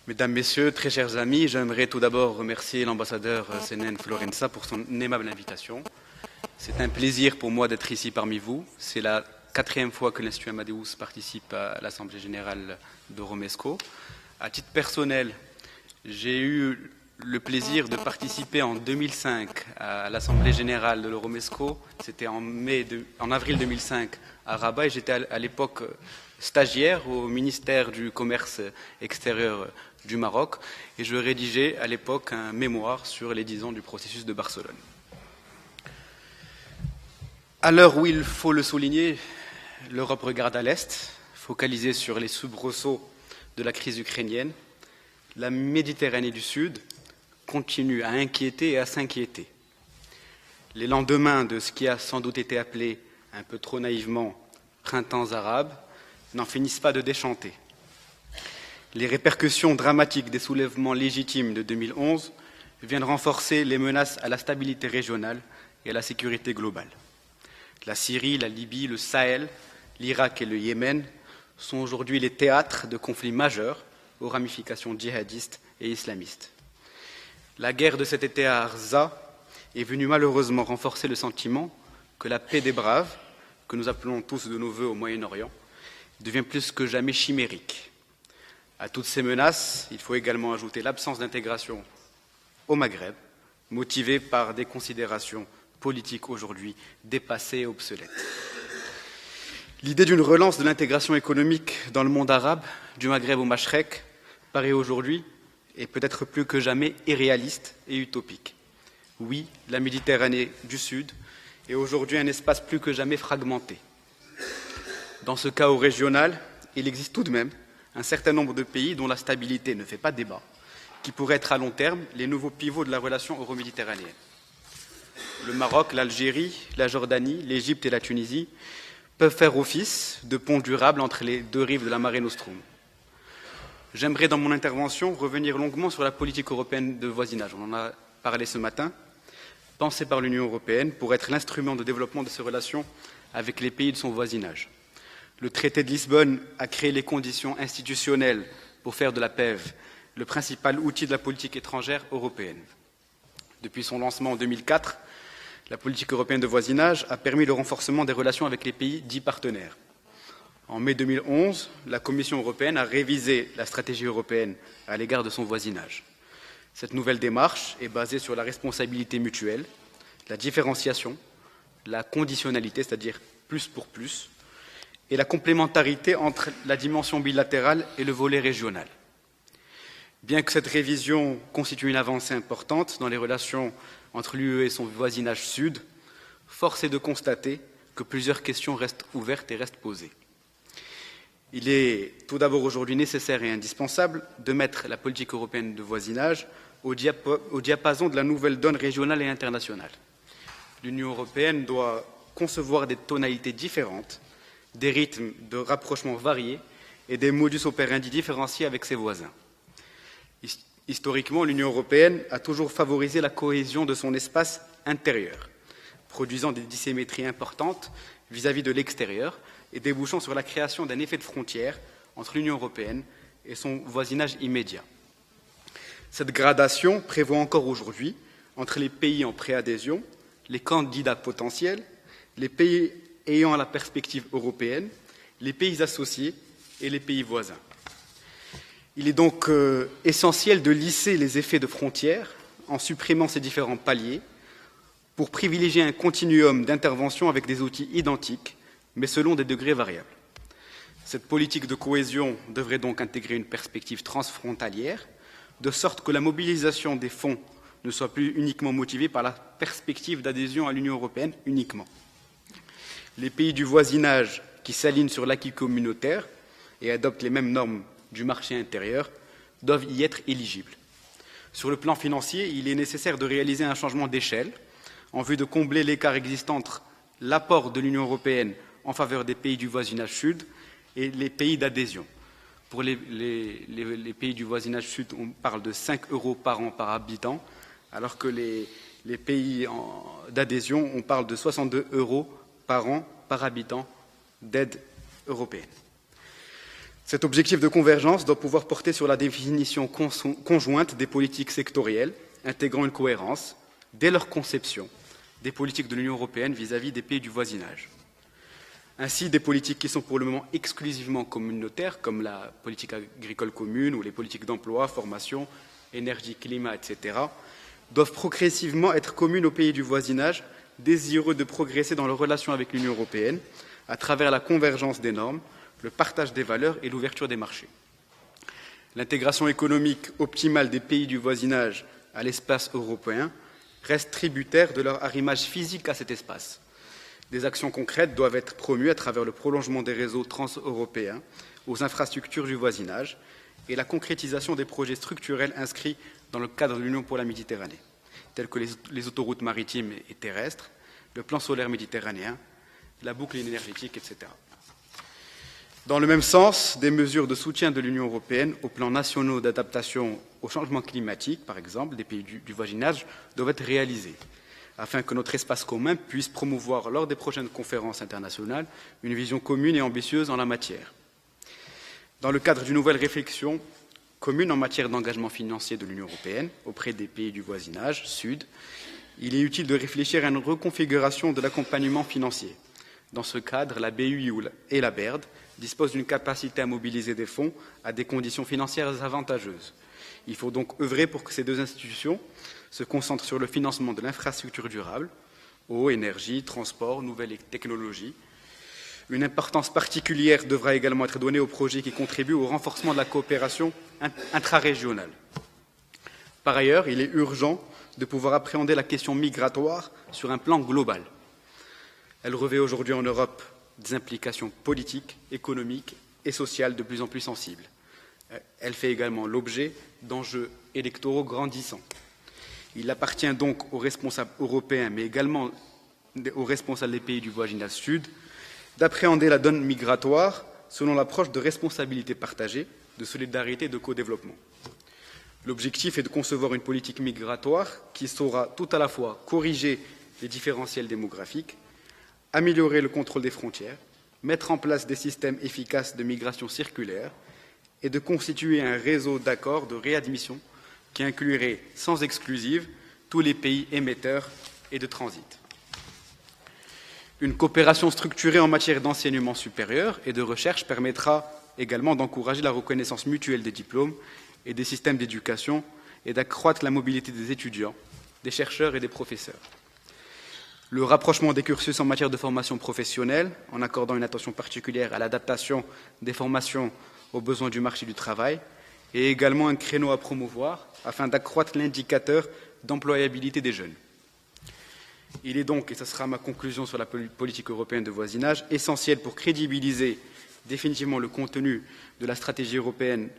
Mesdames, Messieurs, très chers amis, j'aimerais tout d'abord remercier l'ambassadeur Senen Florenza pour son aimable invitation. C'est un plaisir pour moi d'être ici parmi vous. C'est la 4e fois que l'Institut Amadeus participe à l'Assemblée générale d'Euromesco. À titre personnel, j'ai eu le plaisir de participer en 2005 à l'Assemblée générale de l'Euromesco. C'était en avril 2005 à Rabat et j'étais à l'époque stagiaire au ministère du Commerce extérieur du Maroc et je rédigeais à l'époque un mémoire sur les 10 ans du processus de Barcelone. À l'heure où il faut le souligner, l'Europe regarde à l'Est, focalisée sur les soubresauts de la crise ukrainienne. La Méditerranée du Sud continue à inquiéter et à s'inquiéter. Les lendemains de ce qui a sans doute été appelé un peu trop naïvement printemps arabe n'en finissent pas de déchanter. Les répercussions dramatiques des soulèvements légitimes de 2011 viennent renforcer les menaces à la stabilité régionale et à la sécurité globale. La Syrie, la Libye, le Sahel, l'Irak et le Yémen sont aujourd'hui les théâtres de conflits majeurs aux ramifications djihadistes et islamistes. La guerre de cet été à Arza est venue malheureusement renforcer le sentiment que la paix des braves, que nous appelons tous de nos vœux au Moyen-Orient, devient plus que jamais chimérique. À toutes ces menaces, il faut également ajouter l'absence d'intégration au Maghreb, motivée par des considérations politiques aujourd'hui dépassées et obsolètes. L'idée d'une relance de l'intégration économique dans le monde arabe, du Maghreb au Machrek, paraît aujourd'hui, et peut-être plus que jamais, irréaliste et utopique. Oui, la Méditerranée du Sud est aujourd'hui un espace plus que jamais fragmenté. Dans ce chaos régional, il existe tout de même un certain nombre de pays dont la stabilité ne fait pas débat, qui pourraient être à long terme les nouveaux pivots de la relation euro-méditerranéenne. Le Maroc, l'Algérie, la Jordanie, l'Égypte et la Tunisie peuvent faire office de pont durable entre les deux rives de la Mare Nostrum. J'aimerais dans mon intervention revenir longuement sur la politique européenne de voisinage. On en a parlé ce matin, pensée par l'Union européenne pour être l'instrument de développement de ses relations avec les pays de son voisinage. Le traité de Lisbonne a créé les conditions institutionnelles pour faire de la PEV le principal outil de la politique étrangère européenne. Depuis son lancement en 2004, la politique européenne de voisinage a permis le renforcement des relations avec les pays dits partenaires. En mai 2011, la Commission européenne a révisé la stratégie européenne à l'égard de son voisinage. Cette nouvelle démarche est basée sur la responsabilité mutuelle, la différenciation, la conditionnalité, c'est-à-dire plus pour plus, et la complémentarité entre la dimension bilatérale et le volet régional. Bien que cette révision constitue une avancée importante dans les relations entre l'UE et son voisinage sud, force est de constater que plusieurs questions restent ouvertes et restent posées. Il est tout d'abord aujourd'hui nécessaire et indispensable de mettre la politique européenne de voisinage au diapason de la nouvelle donne régionale et internationale. L'Union européenne doit concevoir des tonalités différentes, des rythmes de rapprochement variés et des modus operandi différenciés avec ses voisins. Historiquement, l'Union européenne a toujours favorisé la cohésion de son espace intérieur, produisant des dissymétries importantes vis-à-vis de l'extérieur et débouchant sur la création d'un effet de frontière entre l'Union européenne et son voisinage immédiat. Cette gradation prévaut encore aujourd'hui entre les pays en préadhésion, les candidats potentiels, les pays ayant la perspective européenne, les pays associés et les pays voisins. Il est donc essentiel de lisser les effets de frontières en supprimant ces différents paliers pour privilégier un continuum d'intervention avec des outils identiques, mais selon des degrés variables. Cette politique de cohésion devrait donc intégrer une perspective transfrontalière, de sorte que la mobilisation des fonds ne soit plus uniquement motivée par la perspective d'adhésion à l'Union européenne uniquement. Les pays du voisinage qui s'alignent sur l'acquis communautaire et adoptent les mêmes normes du marché intérieur doivent y être éligibles. Sur le plan financier, il est nécessaire de réaliser un changement d'échelle en vue de combler l'écart existant entre l'apport de l'Union européenne en faveur des pays du voisinage sud et les pays d'adhésion. Pour les pays du voisinage sud, on parle de 5 € par an par habitant, alors que les pays d'adhésion, on parle de 62 € par an par habitant d'aide européenne. Cet objectif de convergence doit pouvoir porter sur la définition conjointe des politiques sectorielles, intégrant une cohérence, dès leur conception, des politiques de l'Union européenne vis-à-vis des pays du voisinage. Ainsi, des politiques qui sont pour le moment exclusivement communautaires, comme la politique agricole commune ou les politiques d'emploi, formation, énergie, climat, etc., doivent progressivement être communes aux pays du voisinage, désireux de progresser dans leurs relations avec l'Union européenne, à travers la convergence des normes, le partage des valeurs et l'ouverture des marchés. L'intégration économique optimale des pays du voisinage à l'espace européen reste tributaire de leur arrimage physique à cet espace. Des actions concrètes doivent être promues à travers le prolongement des réseaux transeuropéens aux infrastructures du voisinage et la concrétisation des projets structurels inscrits dans le cadre de l'Union pour la Méditerranée, tels que les autoroutes maritimes et terrestres, le plan solaire méditerranéen, la boucle énergétique, etc. Dans le même sens, des mesures de soutien de l'Union européenne aux plans nationaux d'adaptation au changement climatique, par exemple, des pays du voisinage, doivent être réalisées, afin que notre espace commun puisse promouvoir, lors des prochaines conférences internationales, une vision commune et ambitieuse en la matière. Dans le cadre d'une nouvelle réflexion commune en matière d'engagement financier de l'Union européenne auprès des pays du voisinage sud, il est utile de réfléchir à une reconfiguration de l'accompagnement financier. Dans ce cadre, la BEI et la BERD disposent d'une capacité à mobiliser des fonds à des conditions financières avantageuses. Il faut donc œuvrer pour que ces deux institutions se concentrent sur le financement de l'infrastructure durable, eau, énergie, transport, nouvelles technologies. Une importance particulière devra également être donnée aux projets qui contribuent au renforcement de la coopération intrarégionale. Par ailleurs, il est urgent de pouvoir appréhender la question migratoire sur un plan global. Elle revêt aujourd'hui en Europe des implications politiques, économiques et sociales de plus en plus sensibles. Elle fait également l'objet d'enjeux électoraux grandissants. Il appartient donc aux responsables européens, mais également aux responsables des pays du voisinage sud, d'appréhender la donne migratoire selon l'approche de responsabilité partagée, de solidarité et de co-développement. L'objectif est de concevoir une politique migratoire qui saura tout à la fois corriger les différentiels démographiques, améliorer le contrôle des frontières, mettre en place des systèmes efficaces de migration circulaire et de constituer un réseau d'accords de réadmission qui inclurait sans exclusive tous les pays émetteurs et de transit. Une coopération structurée en matière d'enseignement supérieur et de recherche permettra également d'encourager la reconnaissance mutuelle des diplômes et des systèmes d'éducation et d'accroître la mobilité des étudiants, des chercheurs et des professeurs. Le rapprochement des cursus en matière de formation professionnelle, en accordant une attention particulière à l'adaptation des formations aux besoins du marché du travail, est également un créneau à promouvoir afin d'accroître l'indicateur d'employabilité des jeunes. Il est donc, et ce sera ma conclusion sur la politique européenne de voisinage, essentiel pour crédibiliser définitivement le contenu de la stratégie européenne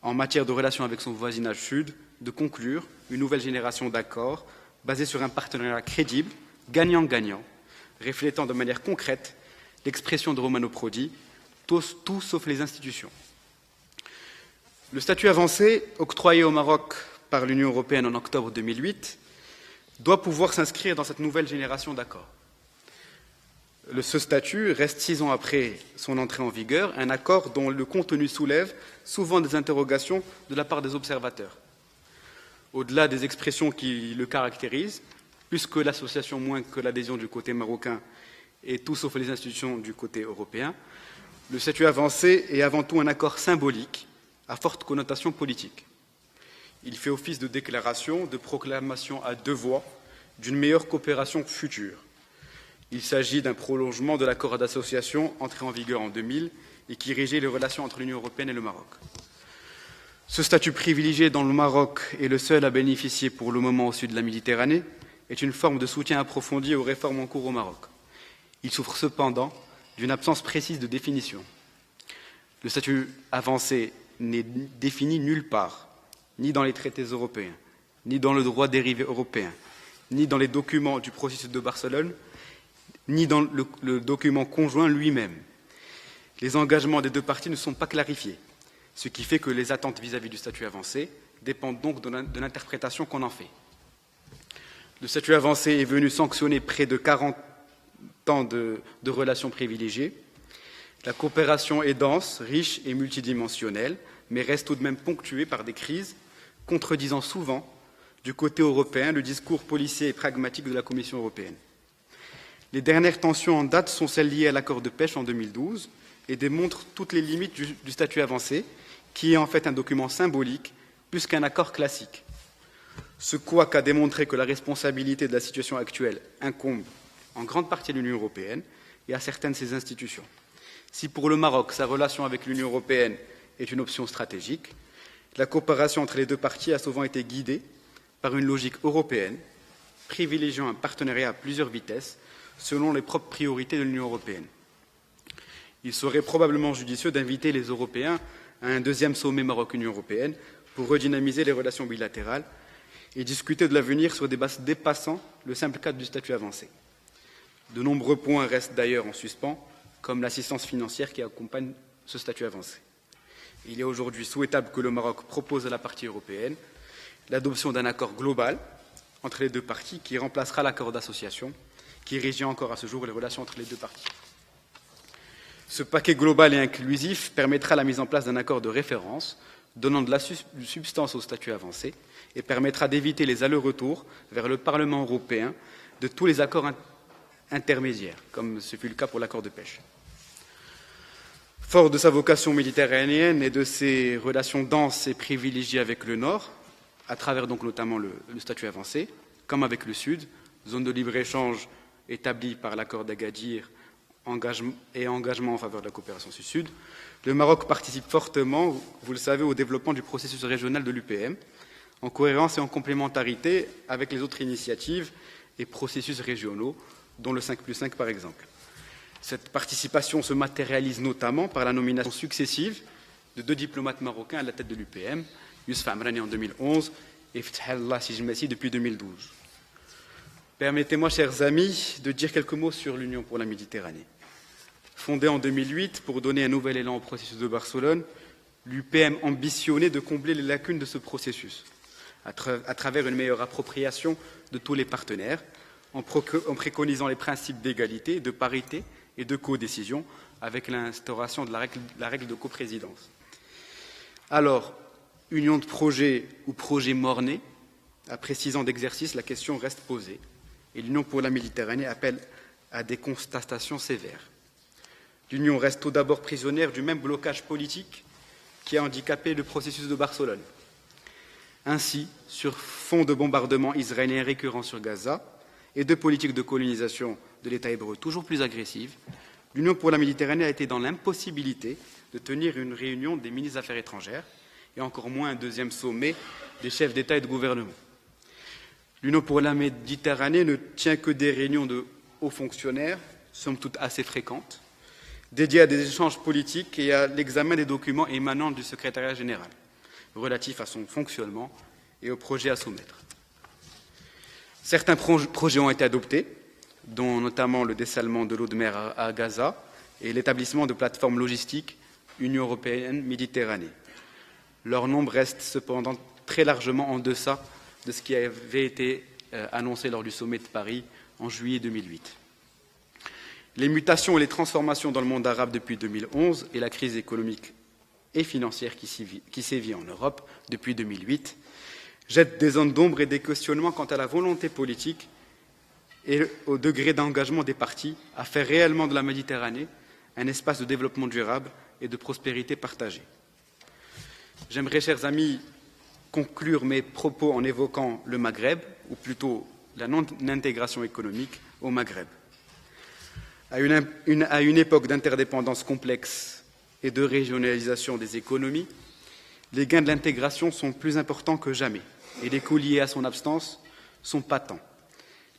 en matière de relations avec son voisinage sud, de conclure une nouvelle génération d'accords basés sur un partenariat crédible, gagnant-gagnant, reflétant de manière concrète l'expression de Romano Prodi, tout sauf les institutions. Le statut avancé, octroyé au Maroc par l'Union européenne en octobre 2008, doit pouvoir s'inscrire dans cette nouvelle génération d'accords. Ce statut reste 6 ans après son entrée en vigueur, un accord dont le contenu soulève souvent des interrogations de la part des observateurs. Au-delà des expressions qui le caractérisent, plus que l'association, moins que l'adhésion du côté marocain et tout sauf les institutions du côté européen, le statut avancé est avant tout un accord symbolique à forte connotation politique. Il fait office de déclaration, de proclamation à deux voix d'une meilleure coopération future. Il s'agit d'un prolongement de l'accord d'association entré en vigueur en 2000 et qui régit les relations entre l'Union européenne et le Maroc. Ce statut privilégié dans le Maroc est le seul à bénéficier pour le moment au sud de la Méditerranée, est une forme de soutien approfondi aux réformes en cours au Maroc. Il souffre cependant d'une absence précise de définition. Le statut avancé n'est défini nulle part, ni dans les traités européens, ni dans le droit dérivé européen, ni dans les documents du processus de Barcelone, ni dans le document conjoint lui-même. Les engagements des deux parties ne sont pas clarifiés, ce qui fait que les attentes vis-à-vis du statut avancé dépendent donc de l'interprétation qu'on en fait. Le statut avancé est venu sanctionner près de 40 ans de relations privilégiées. La coopération est dense, riche et multidimensionnelle, mais reste tout de même ponctuée par des crises, contredisant souvent, du côté européen, le discours policier et pragmatique de la Commission européenne. Les dernières tensions en date sont celles liées à l'accord de pêche en 2012 et démontrent toutes les limites du statut avancé, qui est en fait un document symbolique plus qu'un accord classique. Ce couac a démontré que la responsabilité de la situation actuelle incombe en grande partie à l'Union européenne et à certaines de ses institutions. Si pour le Maroc, sa relation avec l'Union européenne est une option stratégique, la coopération entre les deux parties a souvent été guidée par une logique européenne, privilégiant un partenariat à plusieurs vitesses selon les propres priorités de l'Union européenne. Il serait probablement judicieux d'inviter les Européens à un deuxième sommet Maroc-Union européenne pour redynamiser les relations bilatérales et discuter de l'avenir sur des bases dépassant le simple cadre du statut avancé. De nombreux points restent d'ailleurs en suspens, comme l'assistance financière qui accompagne ce statut avancé. Il est aujourd'hui souhaitable que le Maroc propose à la partie européenne l'adoption d'un accord global entre les deux parties qui remplacera l'accord d'association qui régit encore à ce jour les relations entre les deux parties. Ce paquet global et inclusif permettra la mise en place d'un accord de référence donnant de la substance au statut avancé et permettra d'éviter les allers-retours vers le Parlement européen de tous les accords intermédiaires, comme ce fut le cas pour l'accord de pêche. Fort de sa vocation méditerranéenne et de ses relations denses et privilégiées avec le Nord, à travers donc notamment le statut avancé, comme avec le Sud, zone de libre-échange établie par l'accord d'Agadir et engagement en faveur de la coopération Sud-Sud, le Maroc participe fortement, vous le savez, au développement du processus régional de l'UPM, en cohérence et en complémentarité avec les autres initiatives et processus régionaux, dont le 5+5 par exemple. Cette participation se matérialise notamment par la nomination successive de 2 diplomates marocains à la tête de l'UPM, Youssef Amrani en 2011 et Fethallah Sijmessi depuis 2012. Permettez-moi, chers amis, de dire quelques mots sur l'Union pour la Méditerranée. Fondée en 2008 pour donner un nouvel élan au processus de Barcelone, l'UPM ambitionnait de combler les lacunes de ce processus à travers une meilleure appropriation de tous les partenaires, en préconisant les principes d'égalité, de parité et de codécision, avec l'instauration de la règle de coprésidence. Alors, union de projet ou projet mort-né, après 6 ans d'exercice, la question reste posée, et l'Union pour la Méditerranée appelle à des constatations sévères. L'Union reste tout d'abord prisonnière du même blocage politique qui a handicapé le processus de Barcelone. Ainsi, sur fond de bombardements israéliens récurrents sur Gaza et de politiques de colonisation de l'État hébreu toujours plus agressives, l'Union pour la Méditerranée a été dans l'impossibilité de tenir une réunion des ministres des Affaires étrangères et encore moins un deuxième sommet des chefs d'État et de gouvernement. L'Union pour la Méditerranée ne tient que des réunions de hauts fonctionnaires, somme toute assez fréquentes, dédiées à des échanges politiques et à l'examen des documents émanant du secrétariat général, relatifs à son fonctionnement et aux projets à soumettre. Certains projets ont été adoptés, dont notamment le dessalement de l'eau de mer à Gaza et l'établissement de plateformes logistiques Union européenne-Méditerranée. Leur nombre reste cependant très largement en deçà de ce qui avait été annoncé lors du sommet de Paris en juillet 2008. Les mutations et les transformations dans le monde arabe depuis 2011 et la crise économique et financière qui sévit en Europe depuis 2008 jettent des zones d'ombre et des questionnements quant à la volonté politique et au degré d'engagement des parties à faire réellement de la Méditerranée un espace de développement durable et de prospérité partagée. J'aimerais, chers amis, conclure mes propos en évoquant le Maghreb, ou plutôt la non-intégration économique au Maghreb. À une époque d'interdépendance complexe et de régionalisation des économies, les gains de l'intégration sont plus importants que jamais et les coûts liés à son absence sont patents.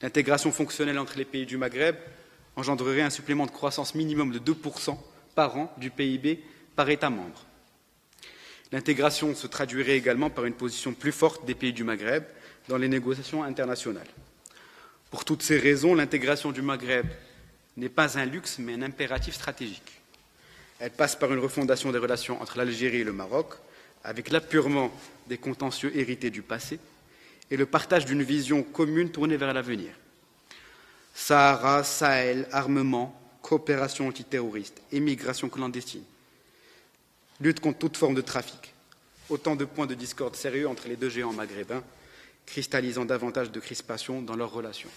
L'intégration fonctionnelle entre les pays du Maghreb engendrerait un supplément de croissance minimum de 2% par an du PIB par État membre. L'intégration se traduirait également par une position plus forte des pays du Maghreb dans les négociations internationales. Pour toutes ces raisons, l'intégration du Maghreb n'est pas un luxe, mais un impératif stratégique. Elle passe par une refondation des relations entre l'Algérie et le Maroc, avec l'apurement des contentieux hérités du passé et le partage d'une vision commune tournée vers l'avenir. Sahara, Sahel, armement, coopération antiterroriste, émigration clandestine, lutte contre toute forme de trafic. Autant de points de discorde sérieux entre les deux géants maghrébins, cristallisant davantage de crispation dans leurs relations.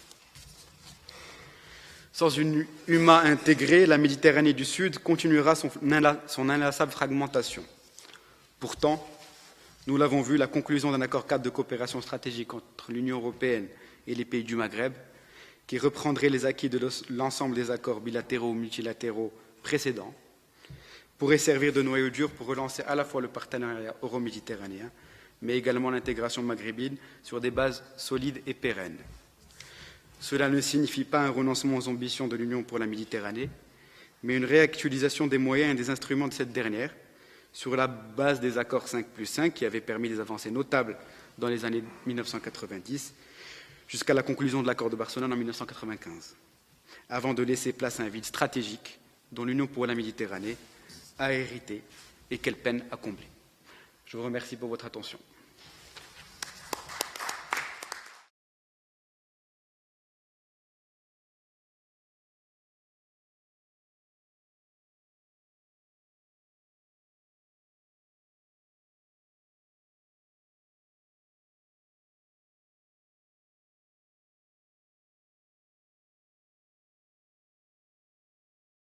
Sans une UMA intégrée, la Méditerranée du Sud continuera son inlassable fragmentation. Pourtant, nous l'avons vu, la conclusion d'un accord cadre de coopération stratégique entre l'Union européenne et les pays du Maghreb, qui reprendrait les acquis de l'ensemble des accords bilatéraux ou multilatéraux précédents, pourrait servir de noyau dur pour relancer à la fois le partenariat euro-méditerranéen, mais également l'intégration maghrébine sur des bases solides et pérennes. Cela ne signifie pas un renoncement aux ambitions de l'Union pour la Méditerranée, mais une réactualisation des moyens et des instruments de cette dernière, sur la base des accords 5+5 qui avaient permis des avancées notables dans les années 1990, jusqu'à la conclusion de l'accord de Barcelone en 1995, avant de laisser place à un vide stratégique dont l'Union pour la Méditerranée a hérité et qu'elle peine à combler. Je vous remercie pour votre attention.